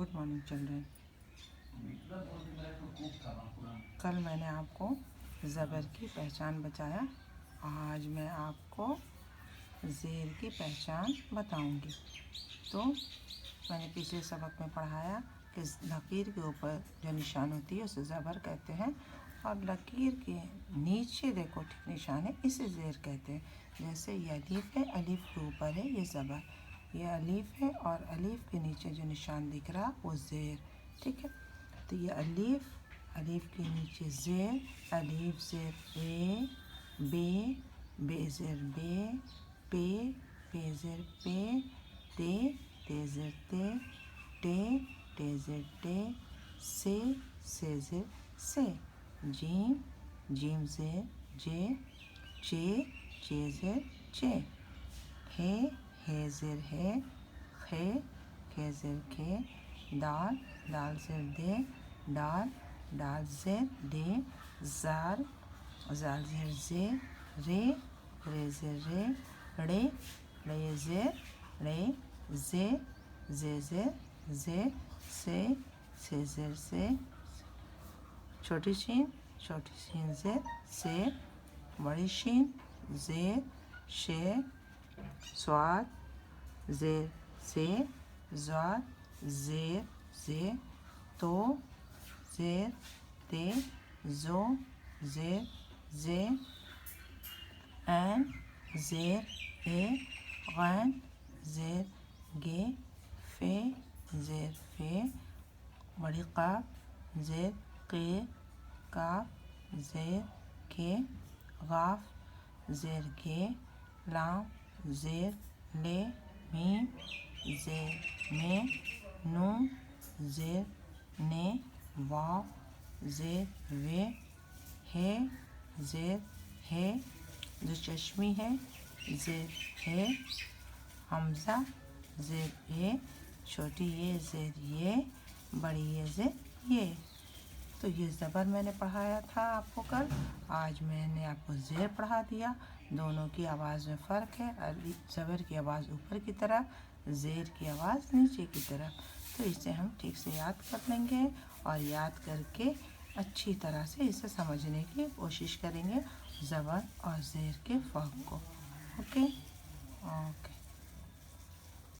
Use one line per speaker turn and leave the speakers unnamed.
Good morning children. कल मैंने आपको ज़बर की पहचान बताया, आज मैं आपको ज़ेर की पहचान बताऊंगी। तो मैंने पिछले सबक में पढ़ाया कि लकीर के ऊपर जो निशान होती है उसे ज़बर कहते हैं, और लकीर के नीचे देखो ठीक निशान है, इसे ज़ेर कहते हैं। जैसे ये अलीफ है, अलीफ के ऊपर है ये ज़बर, ये अलीफ है और अलीफ के नीचे जो निशान दिख रहा वो ज़ेर। ठीक है, तो ये अलीफ, अलीफ के नीचे ज़ेर, अलीफ ज़ेर ए, बे, बे ज़ेर बे, पे ज़ेर पे, ते ज़ेर ते, टे ज़ेर टे, से ज़ेर से, जीम ज़ेर जे, चे ज़ेर चे, हे ज़ेर हे, खे ज़ेर खे, दाल ज़ेर दे, डाल ज़ेर दे, ज़ाल ज़ेर ज़े, रे ज़ेर रे, ज़ेर रे, ज़े ज़ेर ज़े, से ज़ेर से, छोटी शीन ज़ेर से, बड़ी शीन ज़ेर शे, स्वाद ज़ेर से, ज़ाद ज़ेर ज़े, तो ज़ेर ते, ज़ो ज़ेर ज़े, ऐन ज़ेर ए, गैन ज़ेर गे, फे ज़ेर फे, बड़ी काफ ज़ेर के, काफ ज़ेर के, गाफ ज़ेर गे, लाम ज़ेर ले, मीम ज़ेर में, नून ज़ेर ने, वाव ज़ेर वे, हे ज़ेर हे, जो चश्मी है ज़ेर है, हमज़ा ज़ेर ए, छोटी ये ज़ेर ये, बड़ी ये ज़ेर ये। तो ये ज़बर मैंने पढ़ाया था आपको कल, आज मैंने आपको ज़ेर पढ़ा दिया। दोनों की आवाज़ में फ़र्क है, ज़बर की आवाज़ ऊपर की तरफ, ज़ेर की आवाज़ नीचे की तरफ। तो इसे हम ठीक से याद कर लेंगे और याद करके अच्छी तरह से इसे समझने की कोशिश करेंगे, ज़बर और ज़ेर के फ़र्क को। ओके।